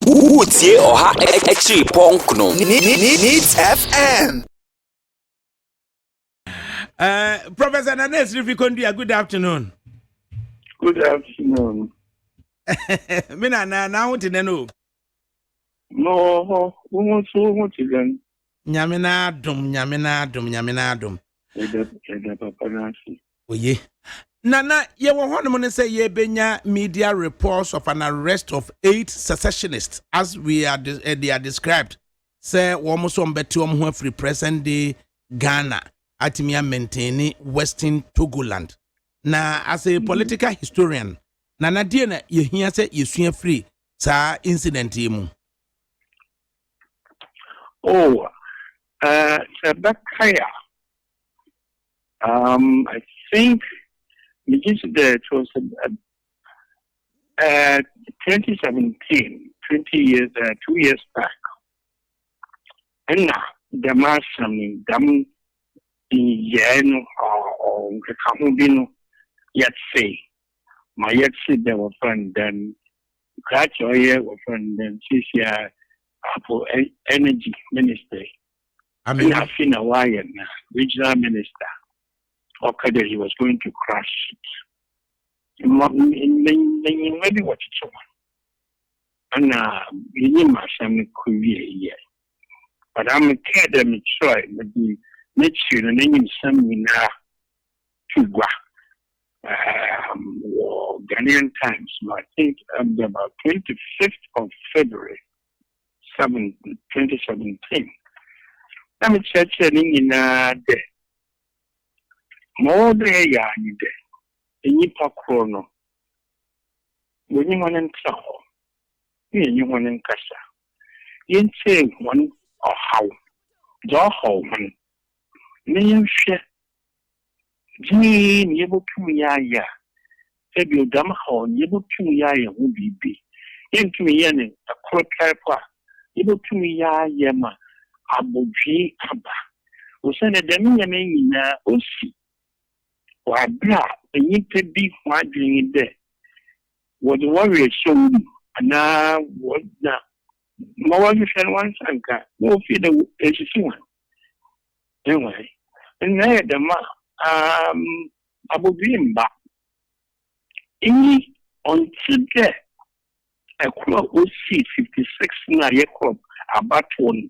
Utie oha echi ponkno. Needs FM. Professor Nanes Rifikondia, good afternoon. Good afternoon. Mina na wuti nenu. No, won't again. Nyamina dum. Oye. Nana, ye were one say ye benya media reports of an arrest of 8 secessionists, as they are described. Say almost one betu free present day Ghana, atimia maintaining Western Togoland. Na as a political historian, Nana Diana, ye hear say you free sa incident mu. Oh, Sabakaya. I think it was 2017, 20 years, 2 years back. And now, the master, dam yen or the Kamubino, yet say, my yet say they were friend, then catch your ear were friend, then CCI Apple Energy Minister. I mean, I've seen a wire now, regional minister. Okay, that he was going to crash it. Maybe what it's on. And but I'm a kid that me try, but the next year and then some to Ghanaian Times. I think about 25th of February, 2017. I'm a church in there. More day, any pakrono. When you want to tell, you want to casa. You say one or how, the whole man. Name share. Gee, you will to me, ya. Have you done how you will to me, ya, who be. Into me, a crop type. You will to me, ya, yama. Abu G. Abba. Who send a demi na osi. Wabra, and you could be wondering there. What the warrior showed you, and now what now? More you said once, and got no fear the one. Anyway, and there the Abu Bimba. Any until there, a crop will see 56 Naria crop about one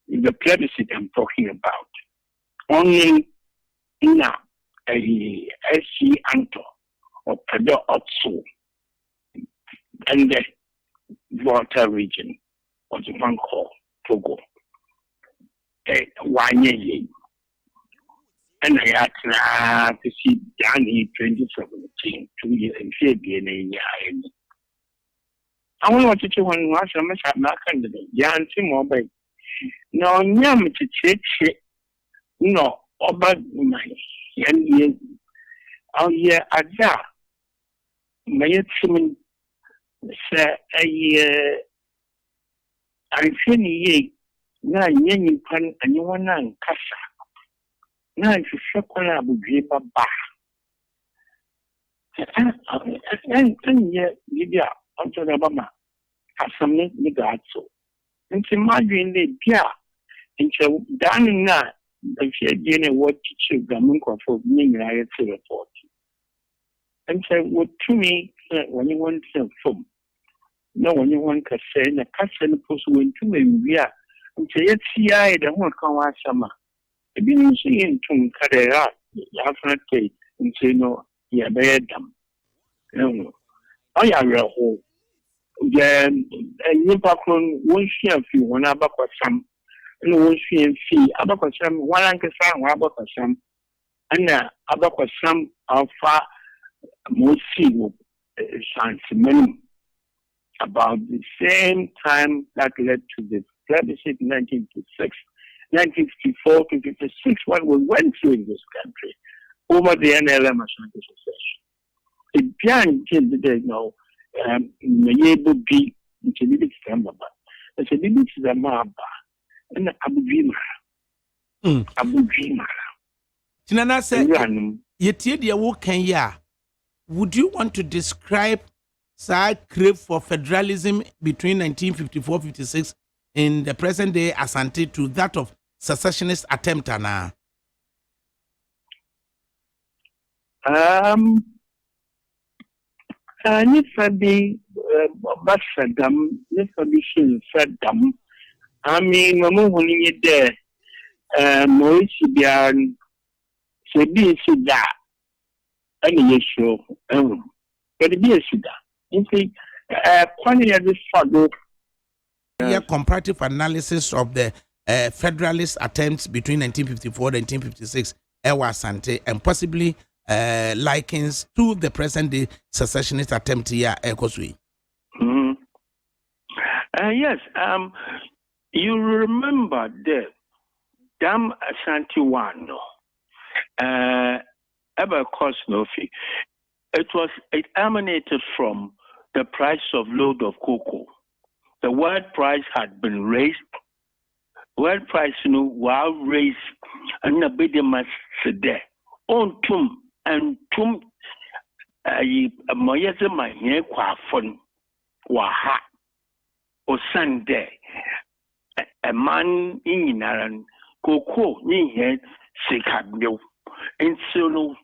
in the plebiscite I'm talking about. Only now. A SC Anto or Pedo Otsu and the water region of the one called Togo. One year. And I had to see Danny 2017, 2 years and 3 years. I want to one was a mess at my candidate, Jan Timobay. No, Yam to check, no, about my. Oh, yeah, Ada. May it seem say I feel ye now yen pan and you want to casa. Now if you shokola would be a bar. And yet, Lydia, unto the Bama, has some negato. And to imagine the Pia, and so down now. If you again what teacher Gamunko for me, I had to report. And so, what to me, when you want to film, no, when you want to say, the castle post went to me, we are, and say, let's see, I don't want to come out summer. I've been seeing to cut it out, after take, and say, no, yeah, bad them. No, I are a whole. Then, and you background won't share if you want to back or some. No one see about some one uncle son, about some, and about some alpha most science minimum about the same time that led to the plebiscite 1956, 1954 to 56, what we went through in this country over the NLM Ashanti Secession. It began today now, able to be into the December, but it's a limit to the Maba. And Abu Jima. Tinana said, Yet, dear, what can ya? Would you want to describe side crave for federalism between 1954-56 in the present day Asante to that of secessionist attempt ana? Nifabi Basadam, Nifabi Sadam. I mean, Mamma, when you're there, Mauritian, Sabi Sida, and yes, sure, but it be a Sida. You see, quantity of this fado. Yeah, comparative analysis of the federalist attempts between 1954 and 1956, Ewa Asante, and possibly likens to the present day secessionist attempt here, Ekosui. Yes, you remember the Dam Asante one, ever cost no fee. It emanated from the price of load of cocoa. The world price had been raised. World price, while raised, and the bid must sit there. On tum and tum, Moyeza my here quafon, waha, or Sunday. A man in Naran, cocoa, ni head, sick had no. And so, no,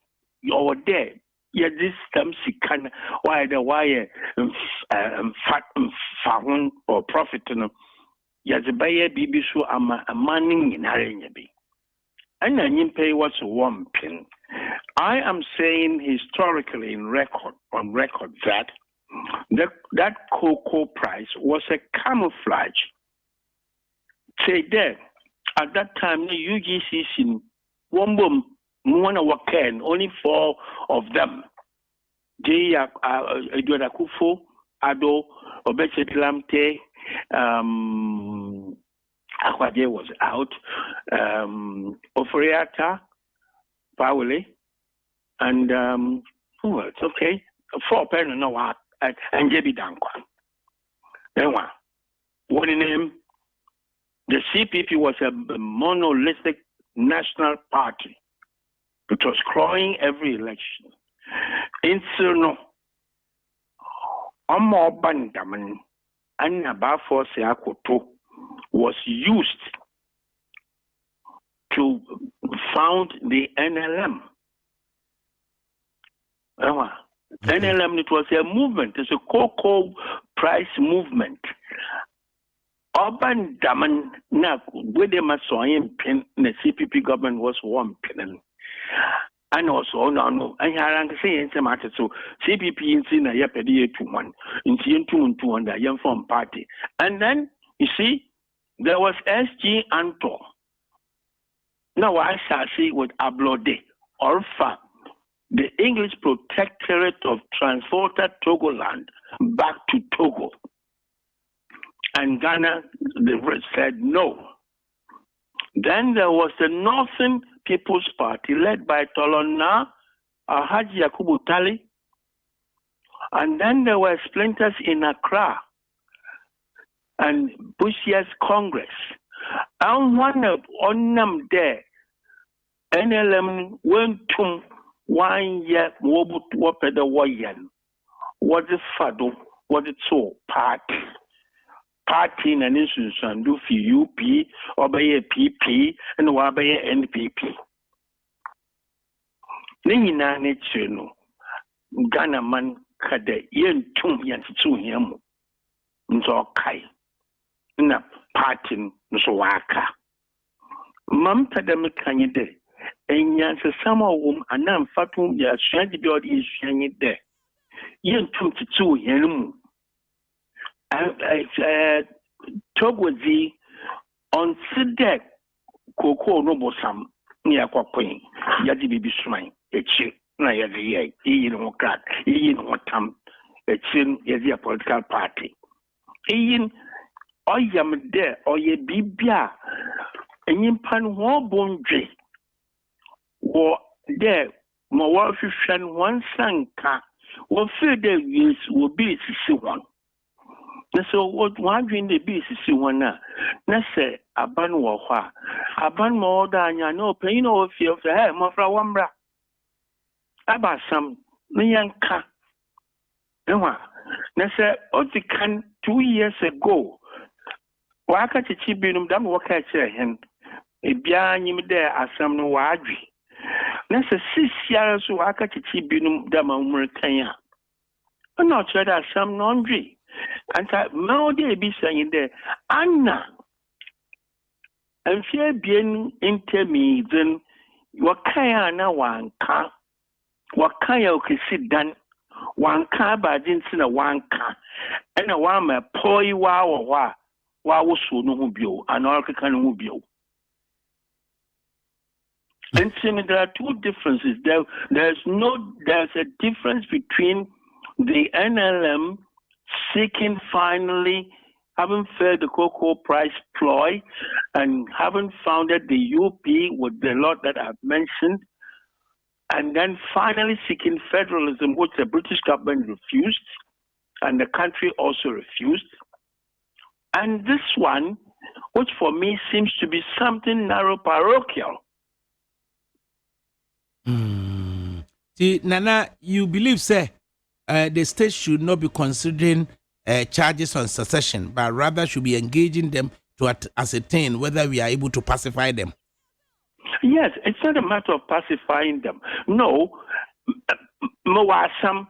you're there. Yeah, this time she can why the wire fat found or profit no. Yeah, the buyer bibi so a manning in Harinyabi. And then pay what's 1 pin. I am saying historically on record that that cocoa price was a camouflage. Say there at that time the UGCC one boom. Only 4 of them. J. Edward Akufo, Ado, Obetlamte, Akwaje was out, Oforiata, Pauli, and it's okay. 4 pen no what and JB Dankwa. Then what in name? The CPP was a monolithic national party. It was crying every election. In Surno, Omo Bandaman and Abafo Seakoto was used to found the NLM. NLM, it was a movement, it's a cocoa price movement. Urban Daman, now, where they must saw him pin, the CPP government was 1 pin. And also, no, I had saying some matter so CPP in Sina Yapedi 2-1, in T2 and the Young Farm Party. And then, you see, there was SG Anto. Now I shall see with Ablode, Orfa, the English protectorate of transported Togoland back to Togo. And Ghana said no. Then there was the Northern People's Party led by Tolona Haji Yakubu Tali. And then there were splinters in Accra and Bush's Congress. And one of them there, NLM went to 1 year, what the Wayan, what the Fado, what it's so party. Party and instance and do for UP or by a PP and or by a NPP. Nina Netsuno Ghana man kade yen tum yan to him nso kai na party nso waka. Mam tadam kanyede enyan se sama wom anam fatum ya hwade bi odi hwanye de yen tum to him. Togozi on Sidek Coco Robosam near Quaquin, Yadi Bibi Swine, a chick, Naya, Ian Cat, Ian Watam, a chin, Yazia political party. Ian, I am there, or ye bibia, and yin pan war bondre, or there, more than 1 sanka, or further years will be to one. So what one dream the beast is one now. Say a ban war, a ban more than you know, pain or fear of the hair, more for one bra. About some young cat. Na say Otikan 2 years ago. Waka chichi binum dam waka che hen. Ebia nyim de asam no wadwi. Na say 6 years so waka chichi binum dam umrekan ya. No che da asam no ndwi. Anta ma odi bi saying there Anna Amfia bien intermediate wakaya na wanka wakaya okisidan wanka ba jinsi na wanka ena wa ma poi wa wa wo so no hu bio anarka no hu bio. And there are two differences. There's a difference between the NLM seeking finally having failed the cocoa price ploy and having founded the UP with the lot that I've mentioned, and then finally seeking federalism, which the British government refused, and the country also refused. And this one, which for me seems to be something narrow parochial. See, Nana, you believe, sir, the state should not be considering charges on secession, but rather should be engaging them to ascertain whether we are able to pacify them? Yes, it's not a matter of pacifying them. No, asam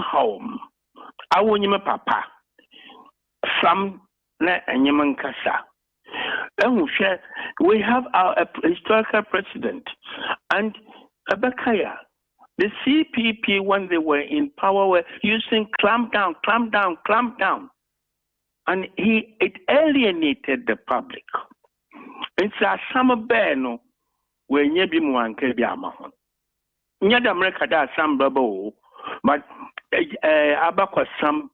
home. I want you, papa. Some na enyeman kasa. We have our historical precedent, and Abakaya. The CPP, when they were in power, were using clamp down. And it alienated the public. It's a summer beno when you be mwanke biamahon. Nyada America da some bubble, but abakwa some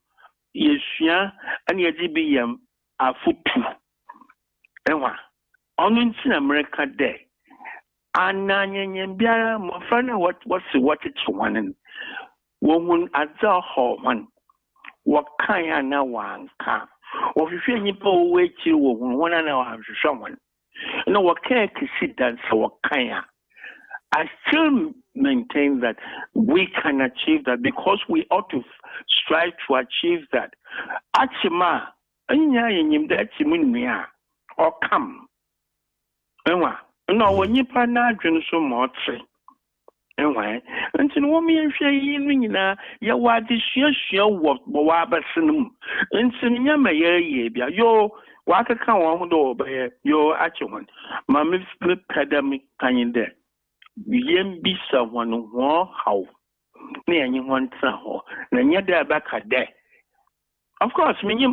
yeshia and yadibiyam a futu. Ewa, only in America day. Ananya mofana what's it's one woman azza homan wakaya na wanka ofifie nyipa owe chi wo wona na wahwehwe won no wakaya kisi dance wakaya. I still maintain that we can achieve that because we ought to strive to achieve that. Achima anya yenyim da achimu nua or come enwa. No, when you plan out, so much. Anyway, until one me and Shayina, ya what is your what Boaba Sinum, and Sinyama ye, yo, what a count over your actual Mammy split academic kind there. Yen be someone who how near any one saw, and yet they're back a day. Of course, me,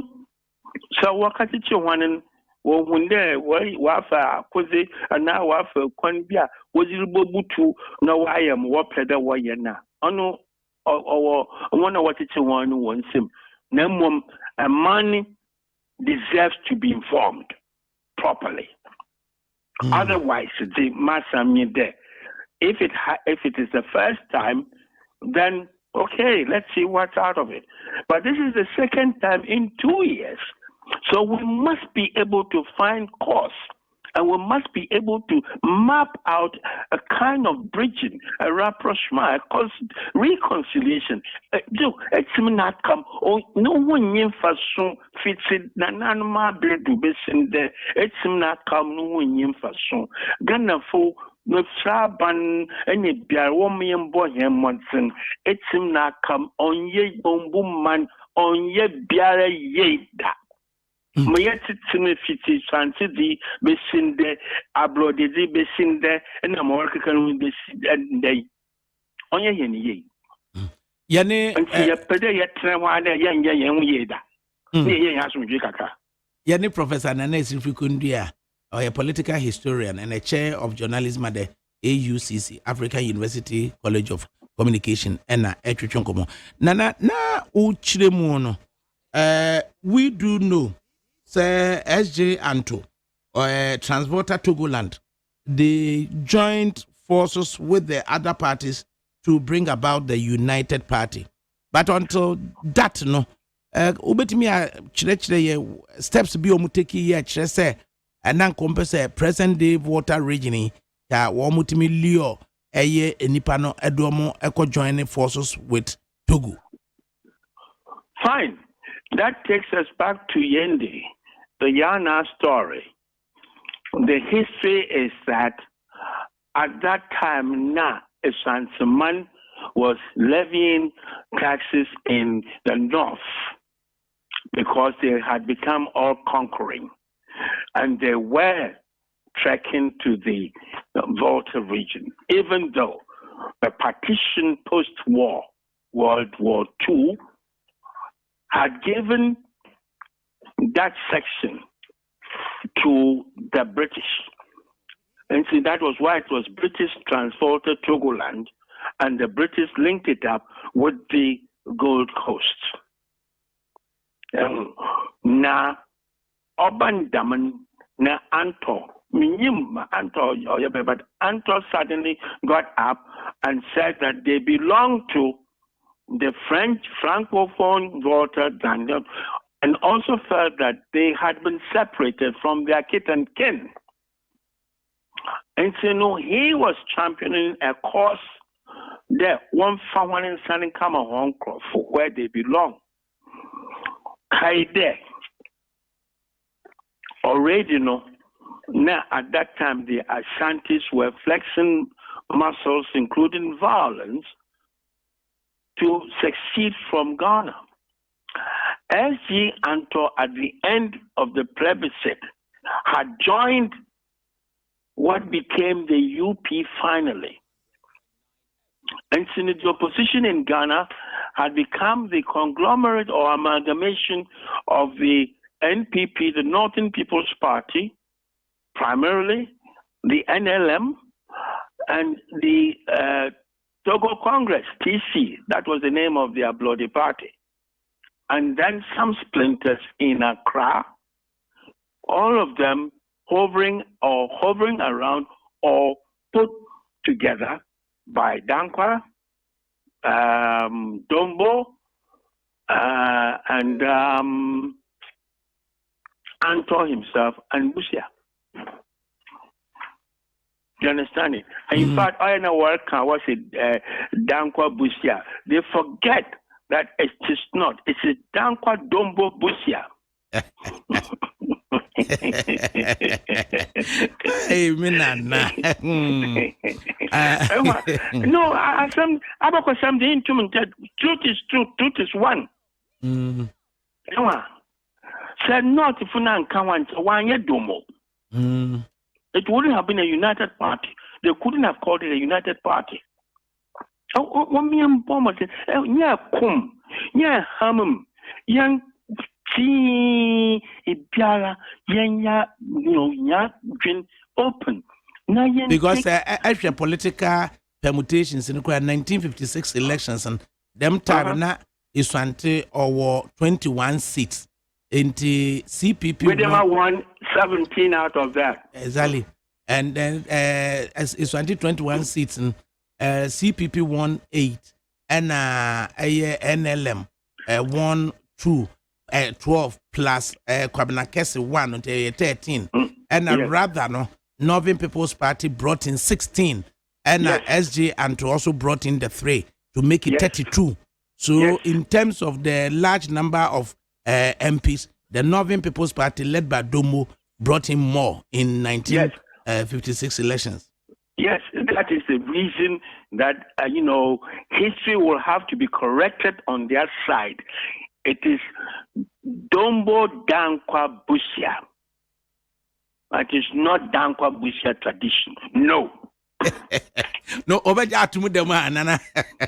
so what at you one when there wafa koze na wafa kwan bia wozirbo butu na wayam wo peda woyena ono one what it one sim na mom a man deserves to be informed properly. Otherwise the masamye there if it is the first time, then okay, let's see what's out of it. But this is the second time in 2 years. So we must be able to find cause, and we must be able to map out a kind of bridging, a rapprochement, a reconciliation. It's not come. Oh, no one in façon fits it. Nanama bledu besinde. It's not come. No one in façon. Gana fo. No traban any beer woman boy him Monson. It's not come on ye boom man on ye beer ye that. Mayeti timi fiti santi di besinde abrode di besinde na morka kan besinde onye yeni ye yani anti ya pede ya trewa na yen ye da ye asumdwe kaka yani Professor Nana Sifrikundua or a political historian and a chair of journalism at the AUCC African University College of Communication and Etwetwenkomo Nana na uchiremu no we do know Sir SJ Anto or Transporter Togoland, they joined forces with the other parties to bring about the United Party. But until that, no, ubetimi steps be omuteki ye chese and then compare present day water region ya womutimi leo eye enipano edomo eko joining forces with Togo. Fine. That takes us back to Yendi, the Yana story. The history is that at that time, a Sansaman was levying taxes in the north because they had become all conquering. And they were trekking to the Volta region, even though the partition post-war, World War II, had given that section to the British. And see, that was why it was British Transvolta Togoland, and the British linked it up with the Gold Coast. Na Oban Daman, na Anto, but Anto suddenly got up and said that they belong to the French Francophone Volta Dandon, and also felt that they had been separated from their kith and kin. And so, no, he was championing a cause that one found in San Kama Hong Kong for where they belong. Kaide. Already, now at that time, the Ashantis were flexing muscles, including violence, to succeed from Ghana. S.G. Anto, at the end of the plebiscite, had joined what became the UP finally. And so the opposition in Ghana had become the conglomerate or amalgamation of the NPP, the Northern People's Party, primarily the NLM, and the Togo Congress, TC. That was the name of their bloody party. And then some splinters in Accra, all of them hovering around or put together by Dankwa, Dombo, and Anto himself, and Busia. You understand it? And in fact, I know what was it, Dankwa Busia. They forget that it is not. It's a Dankwa Dombo Busia. Hey, Minana. No, something into truth is truth, truth is one. Said not if you can't one year domo. It wouldn't have been a united party. They couldn't have called it a united party. Oh, me and Bomber said, yeah, come, yeah, hamum, young. Open. Because actually political permutations in the 1956 elections and them time is 21 seats into CPP. We won 17 out of that. Exactly. And then as it's 21 seats and CPP won 8 and NLM won 2. 12 plus Kwabena Kese 1 until 13. And rather, no, Northern People's Party brought in 16. And SJ Anto also brought in the 3 to make it 32. So, in terms of the large number of MPs, the Northern People's Party, led by Domo, brought in more in 1956 elections. Yes, that is the reason that, history will have to be corrected on their side. It is Dombo Dankwa Busia. It is not Dankwa Busia tradition. No. No, Obaja to Mudema, Nana.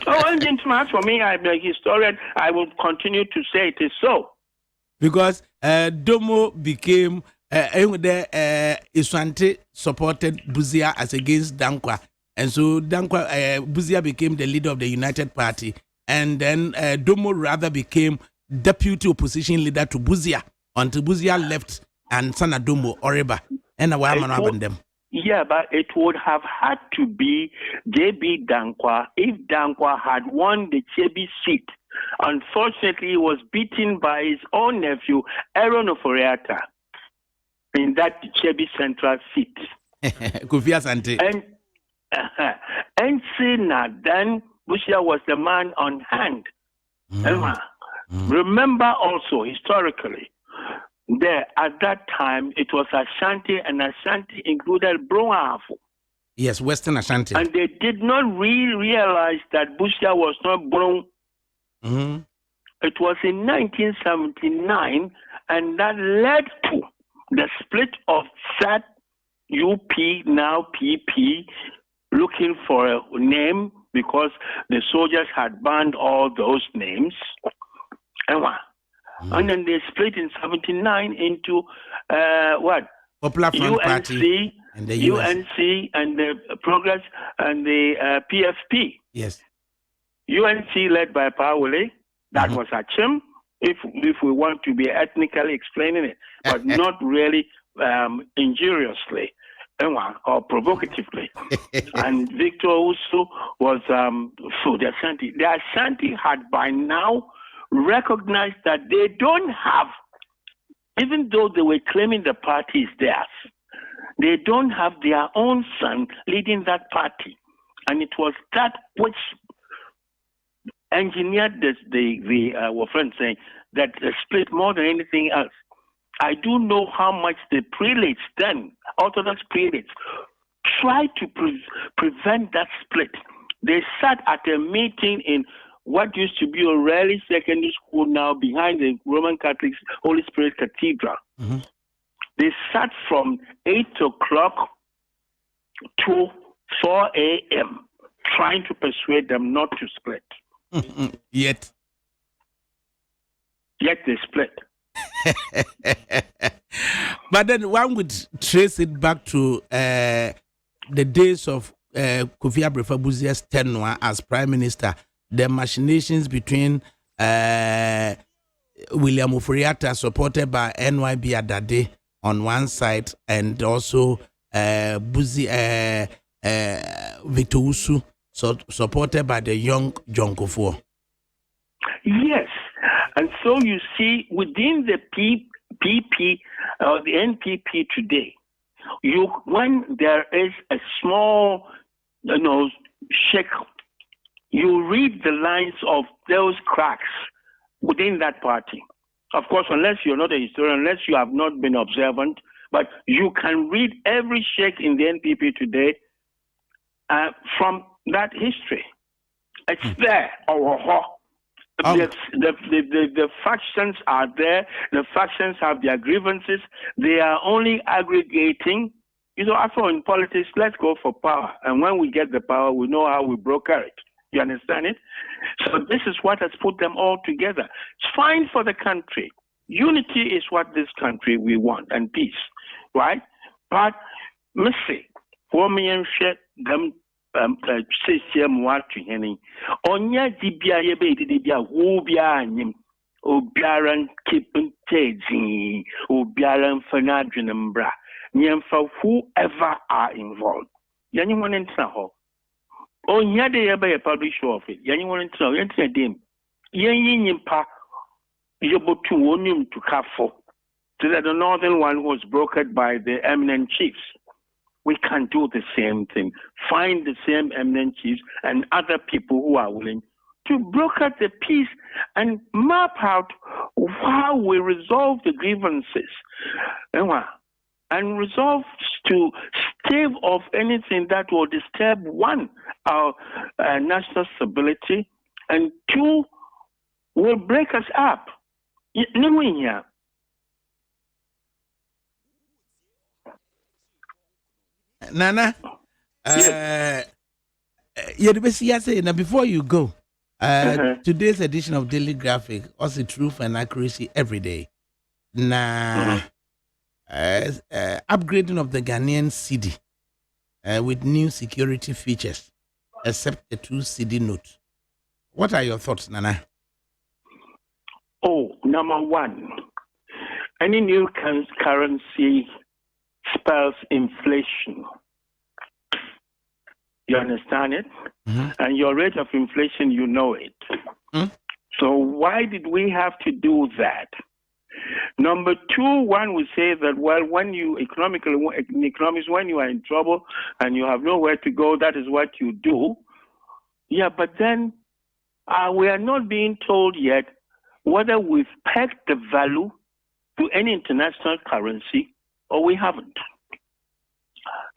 Oh, gentlemen, for me, I'm a historian. I will continue to say it is so. Because Domo became Iswante supported Busia as against Dankwa. And so Dankwa, Busia became the leader of the United Party. And then Domo rather became deputy opposition leader to Busia until Busia left and Sana Domo Oreba. And I want them. Yeah, but it would have had to be JB Dankwa if Dankwa had won the Chebi seat. Unfortunately, he was beaten by his own nephew, Aaron Oforiata, in that Chebi Central seat. Kufia Sante. And see now, then Busia was the man on hand. Remember also, historically, there at that time, it was Ashanti, and Ashanti included Brohafo. Yes, Western Ashanti. And they did not realize that Busia was not Bron. It was in 1979, and that led to the split of that UP, now PP, looking for a name because the soldiers had banned all those names. And then they split in 79 into what? Popular Front UNC, Party and the UNC and the Progress and the PFP. Yes. UNC led by Paole. That was Achim, if we want to be ethnically explaining it, but not really injuriously or provocatively. And Victor also was for the Ashanti. The Ashanti had by now recognized that they don't have, even though they were claiming the party is theirs, they don't have their own son leading that party. And it was that which engineered the friend saying that the split more than anything else. I do know how much the prelates then, Orthodox prelates, tried to prevent that split. They sat at a meeting in what used to be O'Reilly Secondary School, now behind the Roman Catholic Holy Spirit Cathedral. They sat from 8 o'clock to 4 a.m. trying to persuade them not to split. Yet they split. But then one would trace it back to the days of Kofi Abrefa-Buzia's tenure as Prime Minister. The machinations between William Oforiatta, supported by NYB Adade on one side, and also Victor Usu, supported by the young John Kufuor. Yes, and so you see within the PP or the NPP today, when there is a small, shake, you read the lines of those cracks within that party. Of course, unless you're not a historian, unless you have not been observant, but you can read every shake in the NPP today from that history. It's there. The factions are there. The factions have their grievances. They are only aggregating. After in politics, let's go for power. And when we get the power, we know how we broker it. You understand it? So this is what has put them all together. It's fine for the country. Unity is what this country we want, and peace, right? But, missy, women share them. Onya dibia yebe dibia wobia nyim obiaran keeping taging obiaran fanadwenembra nyemfa whoever are involved yanyone ntra ho onya de yebe publish of it yanyone ntra yentra dem yenyimpa yobotu wonum to kafo so that the northern one was brokered by the eminent chiefs. We can do the same thing. Find the same eminent chiefs and other people who are willing to broker the peace and map out how we resolve the grievances and resolve to stave off anything that will disturb, one, our national stability, and two, will break us up. Nana, now before you go, today's edition of Daily Graphic, also truth and accuracy every day. Upgrading of the Ghanaian cedi with new security features, except the 2 cedi note. What are your thoughts, Nana? Number one, any new currency spells inflation. You understand it? And your rate of inflation, you know it. So why did we have to do that? Number two, one would say that, well, when you economics, when you are in trouble and you have nowhere to go, that is what you do. Yeah, but then we are not being told yet whether we've pegged the value to any international currency or we haven't.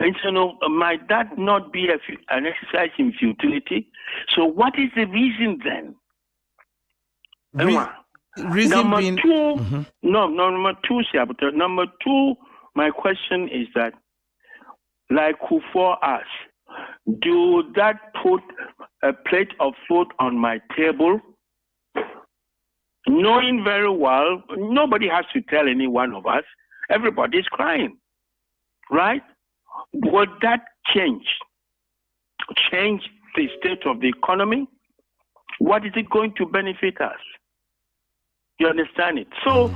And so, might that not be an exercise in futility? So, what is the reason then? Reason number being, two, number two, Saboteur. Number two, my question is that, like who for us, do that put a plate of food on my table, knowing very well nobody has to tell any one of us, everybody's crying, right? Would that change the state of the economy? What is it going to benefit us? You understand it? So,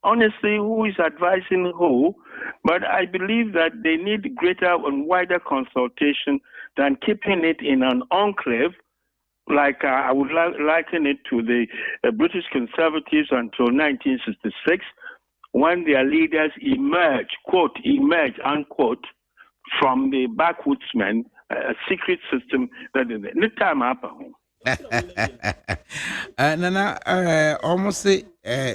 honestly, who is advising who? But I believe that they need greater and wider consultation than keeping it in an enclave. Like I would liken it to the British Conservatives until 1966, when their leaders emerged, quote, emerged, unquote, from the backwoodsmen, a secret system that the time happened. Nana, almost say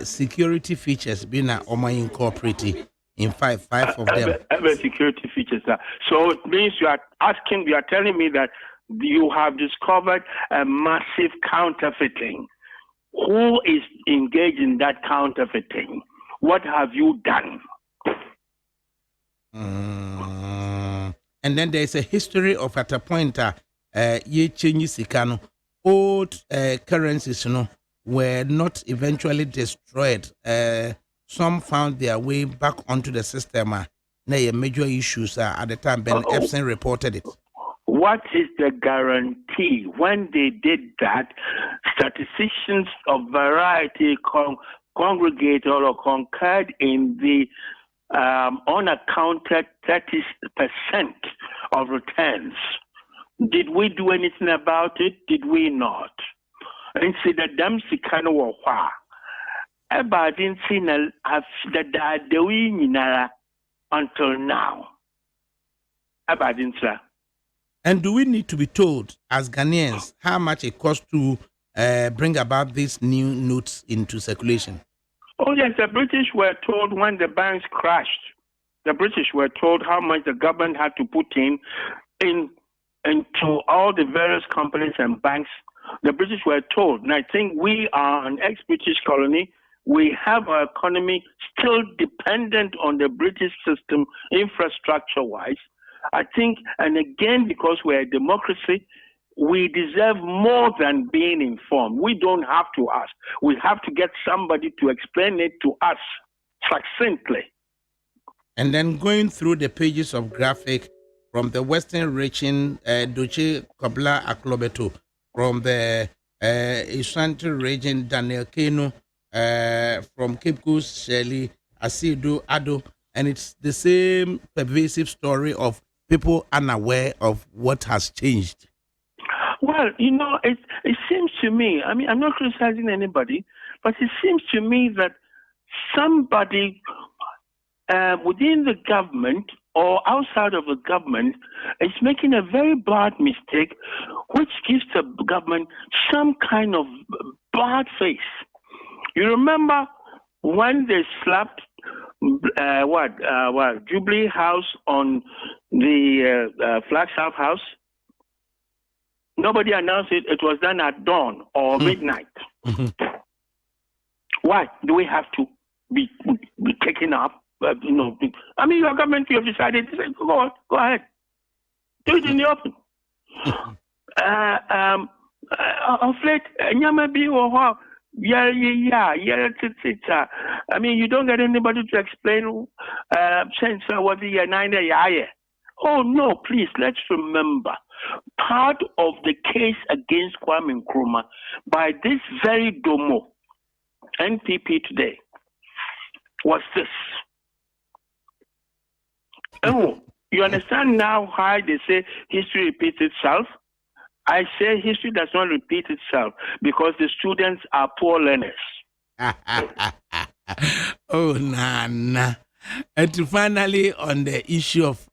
security features being incorporated in five of them. Every security features. So it means you are telling me that you have discovered a massive counterfeiting. Who is engaged in that counterfeiting? What have you done? And then there's a history of at a point, ye changes ikano. Old currencies, were not eventually destroyed. Some found their way back onto the system. Major issues at the time Ben Epson reported it. What is the guarantee? When they did that, statisticians of variety congregated or concurred in the unaccounted 30% of returns. Did we do anything about it? Did we not? And see the damn sikano wa wa. Eba didn't see the until now. Eba didn't say. And do we need to be told as Ghanaians how much it costs to bring about these new notes into circulation? Oh yes, the British were told when the banks crashed. The British were told how much the government had to put into all the various companies and banks. The British were told, and I think we are an ex-British colony. We have our economy still dependent on the British system, infrastructure-wise. I think, and again, because we're a democracy, we deserve more than being informed. We don't have to ask. We have to get somebody to explain it to us succinctly. And then going through the pages of graphic from the Western region, Doche Kobla Aklobeto, from the Ashanti region, Daniel Keno, from Cape Coast, Shelley, Asidu, Ado, and it's the same pervasive story of people unaware of what has changed. Well, it seems to me, I mean, I'm not criticizing anybody, but it seems to me that somebody within the government or outside of the government is making a very bad mistake, which gives the government some kind of bad face. You remember when they slapped Jubilee House on the Flagstaff House? Nobody announced it. It was done at dawn or midnight. Why do we have to be taken up? I mean, your government, you have decided to say, go ahead. Do it in the open. Of late, I mean, you don't get anybody to explain since what the 9. Oh, no, please, let's remember. Part of the case against Kwame Nkrumah by this very Domo, NPP today, was this. Oh, you understand now why they say history repeats itself? I say history does not repeat itself because the students are poor learners. Oh, nah. And to finally, on the issue of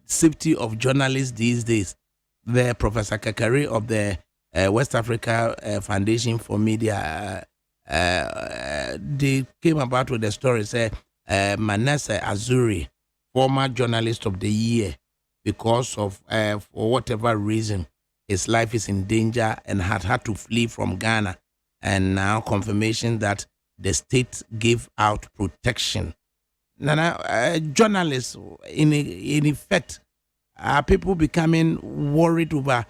safety of journalists these days, the Professor Kakari of the West Africa Foundation for Media, they came about with the story, say Manasseh Azuri, former journalist of the year, because of for whatever reason, his life is in danger and had to flee from Ghana, and now confirmation that the state gave out protection. Nana, journalists, in effect, are people becoming worried over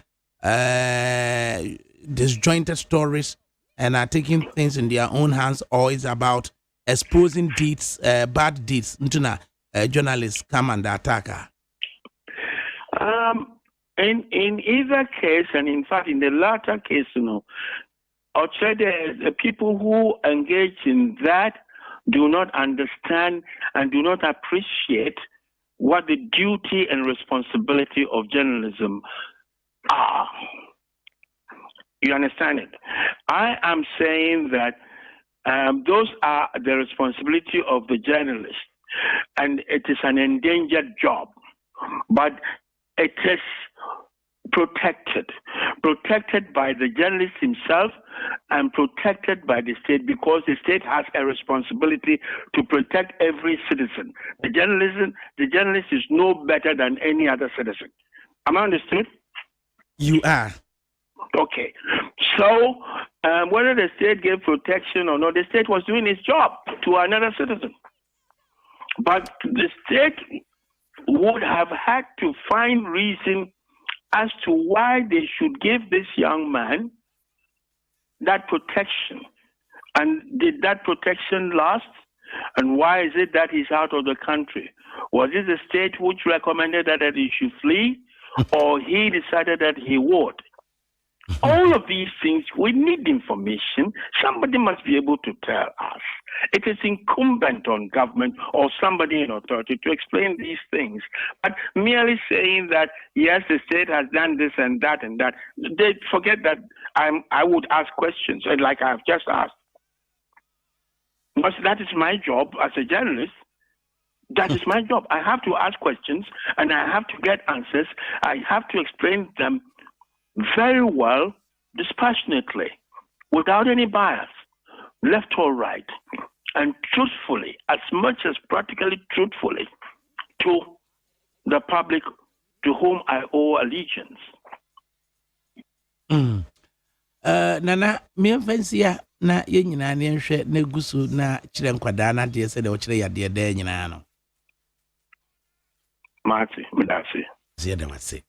disjointed stories and are taking things in their own hands, or is about exposing deeds, bad deeds? Journalists come under attack. In either case, and in fact, in the latter case, the people who engage in that do not understand and do not appreciate what the duty and responsibility of journalism are. You understand it? I am saying that those are the responsibility of the journalist, and it is an endangered job, but it is protected by the journalist himself and protected by the state, because the state has a responsibility to protect every citizen. The journalist is no better than any other citizen. Am I understood? You are. Okay. So whether the state gave protection or not, the state was doing its job to another citizen. But the state would have had to find reason as to why they should give this young man that protection. And did that protection last? And why is it that he's out of the country? Was it the state which recommended that he should flee, or he decided that he would? All of these things, we need information. Somebody must be able to tell us. It is incumbent on government or somebody in authority to explain these things. But merely saying that, yes, the state has done this and that, they forget that I would ask questions, like I've just asked. Because that is my job as a journalist. That is my job. I have to ask questions and I have to get answers. I have to explain them very well, dispassionately, without any bias, left or right, and truthfully, as much as practically truthfully, to the public to whom I owe allegiance. Nana, me fancy na ye nyina ne nhwe na gusu na kire nkwadaa na de se de o kire yade de nyina no. Mati, medase. Zia de wase.